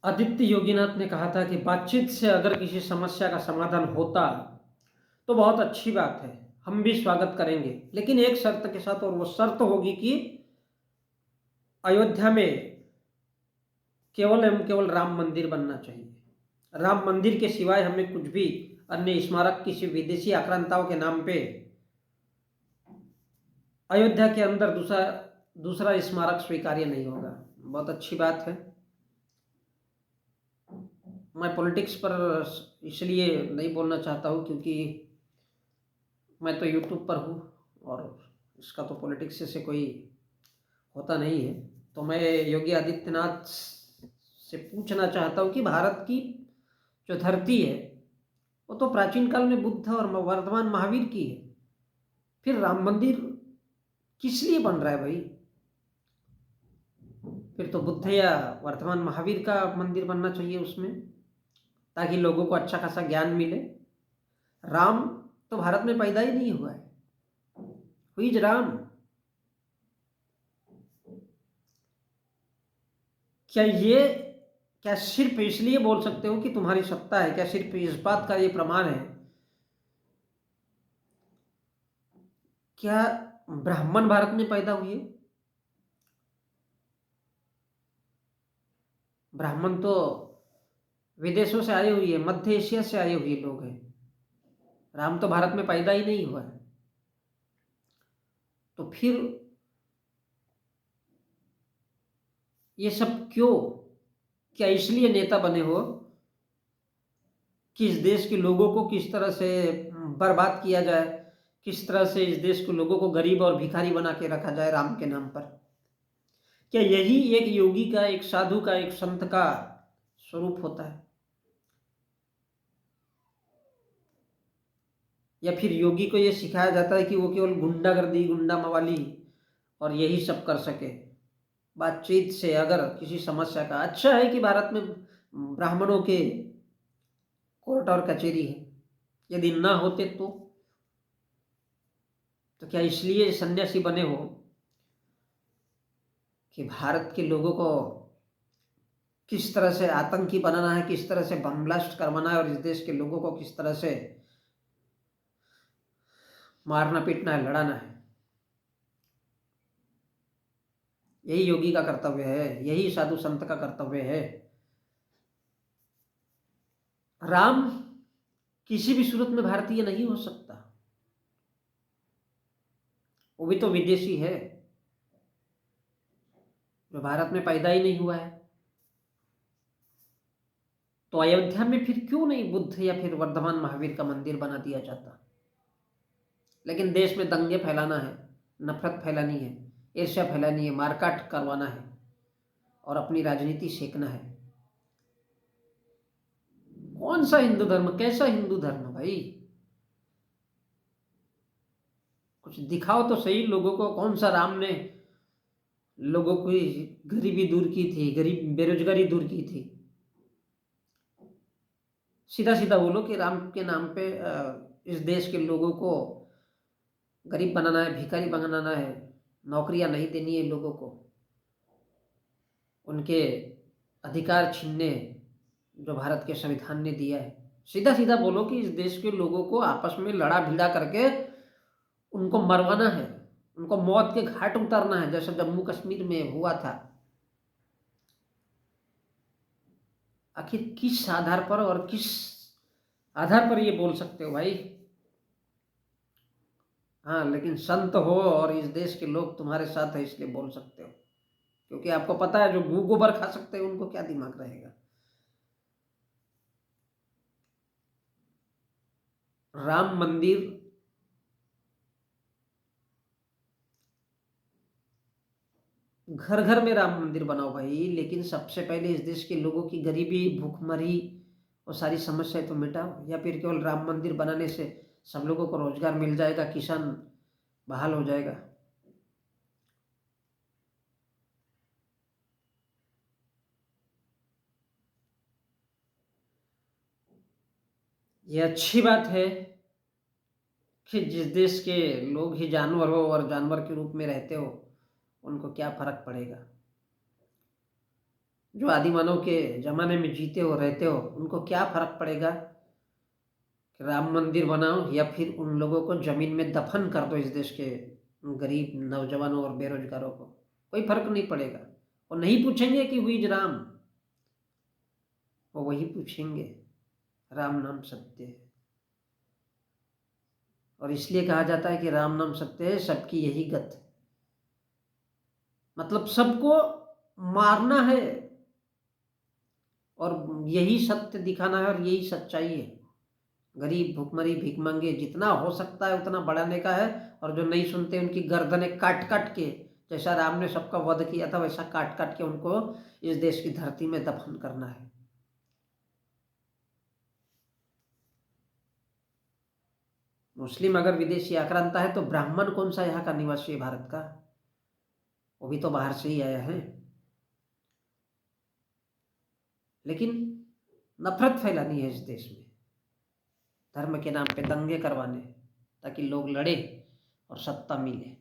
आदित्य योगीनाथ ने कहा था कि बातचीत से अगर किसी समस्या का समाधान होता तो बहुत अच्छी बात है, हम भी स्वागत करेंगे, लेकिन एक शर्त के साथ। और वो शर्त होगी कि अयोध्या में केवल एवं केवल राम मंदिर बनना चाहिए। राम मंदिर के सिवाय हमें कुछ भी अन्य स्मारक किसी विदेशी आक्रांताओं के नाम पे अयोध्या के अंदर दूसरा दूसरा स्मारक स्वीकार्य नहीं होगा। बहुत अच्छी बात है। मैं पॉलिटिक्स पर इसलिए नहीं बोलना चाहता हूँ क्योंकि मैं तो यूट्यूब पर हूँ और इसका तो पॉलिटिक्स से कोई होता नहीं है। तो मैं योगी आदित्यनाथ से पूछना चाहता हूँ कि भारत की जो धरती है वो तो प्राचीन काल में बुद्ध और वर्तमान महावीर की है, फिर राम मंदिर किस लिए बन रहा है भाई? फिर तो बुद्ध या वर्तमान महावीर का मंदिर बनना चाहिए उसमें, ताकि लोगों को अच्छा खासा ज्ञान मिले। राम तो भारत में पैदा ही नहीं हुआ है। हुई ज राम। क्या सिर्फ इसलिए बोल सकते हो कि तुम्हारी सत्ता है? क्या सिर्फ इस बात का ये प्रमाण है? क्या ब्राह्मण भारत में पैदा हुए? ब्राह्मण तो विदेशों से आए हुए, मध्य एशिया से आए हुए लोग हैं। राम तो भारत में पैदा ही नहीं हुआ है। तो फिर ये सब क्यों? क्या इसलिए नेता बने हो कि इस देश के लोगों को किस तरह से बर्बाद किया जाए, किस तरह से इस देश के लोगों को गरीब और भिखारी बना के रखा जाए राम के नाम पर? क्या यही एक योगी का, एक साधु का, एक संत का स्वरूप होता है? या फिर योगी को यह सिखाया जाता है कि वो केवल गुंडागर्दी, गुंडा मवाली और यही सब कर सके? बातचीत से अगर किसी समस्या का, अच्छा है कि भारत में ब्राह्मणों के कोर्ट और कचहरी है, यदि ना होते तो क्या इसलिए सन्यासी बने हो कि भारत के लोगों को किस तरह से आतंकी बनाना है, किस तरह से बम ब्लास्ट करवाना है और इस देश के लोगों को किस तरह से मारना पीटना है, लड़ाना है? यही योगी का कर्तव्य है, यही साधु संत का कर्तव्य है। राम किसी भी सूरत में भारतीय नहीं हो सकता, वो भी तो विदेशी है जो भारत में पैदा ही नहीं हुआ है। तो अयोध्या में फिर क्यों नहीं बुद्ध या फिर वर्धमान महावीर का मंदिर बना दिया जाता? लेकिन देश में दंगे फैलाना है, नफरत फैलानी है, ईर्ष्या फैलानी है, मारकाट करवाना है और अपनी राजनीति सेकना है। कौन सा हिंदू धर्म, कैसा हिंदू धर्म भाई? कुछ दिखाओ तो सही लोगों को। कौन सा राम ने लोगों की गरीबी दूर की थी, गरीब बेरोजगारी दूर की थी? सीधा सीधा बोलो कि राम के नाम पे इस देश के लोगों को गरीब बनाना है, भिखारी बनाना है, नौकरियां नहीं देनी है लोगों को, उनके अधिकार छीनने जो भारत के संविधान ने दिया है। सीधा सीधा बोलो कि इस देश के लोगों को आपस में लड़ा भिड़ा करके उनको मरवाना है, उनको मौत के घाट उतारना है, जैसा जम्मू कश्मीर में हुआ था। आखिर किस आधार पर और किस आधार पर ये बोल सकते हो भाई? हाँ, लेकिन संत हो और इस देश के लोग तुम्हारे साथ है इसलिए बोल सकते हो, क्योंकि आपको पता है जो गू गोबर खा सकते हैं उनको क्या दिमाग रहेगा? राम मंदिर घर घर में राम मंदिर बनाओ भाई, लेकिन सबसे पहले इस देश के लोगों की गरीबी, भूखमरी और सारी समस्याएं तो मिटाओ। या फिर केवल राम मंदिर बनाने से सब लोगों को रोजगार मिल जाएगा, किसान बहाल हो जाएगा? ये अच्छी बात है कि जिस देश के लोग ही जानवर हो और जानवर के रूप में रहते हो, उनको क्या फर्क पड़ेगा? जो आदि मानव के ज़माने में जीते हो रहते हो, उनको क्या फ़र्क पड़ेगा कि राम मंदिर बनाओ या फिर उन लोगों को ज़मीन में दफन कर दो, इस देश के गरीब नौजवानों और बेरोजगारों को कोई फ़र्क नहीं पड़ेगा। वो नहीं पूछेंगे कि हु इज़ राम, वो वही पूछेंगे राम नाम सत्य है। और इसलिए कहा जाता है कि राम नाम सत्य है, सबकी यही गत है। मतलब सबको मारना है और यही सत्य दिखाना है और यही सच्चाई है। गरीब भुखमरी भीख मांगे जितना हो सकता है उतना बढ़ाने का है, और जो नहीं सुनते उनकी गर्दनें काट काट के, जैसा राम ने सबका वध किया था वैसा काट काट के उनको इस देश की धरती में दफन करना है। मुस्लिम अगर विदेशी आक्रांता है तो ब्राह्मण कौन सा यहाँ का निवासी है भारत का? वो भी तो बाहर से ही आया है। लेकिन नफरत फैलानी है इस देश में, धर्म के नाम पे दंगे करवाने, ताकि लोग लड़े और सत्ता मिले।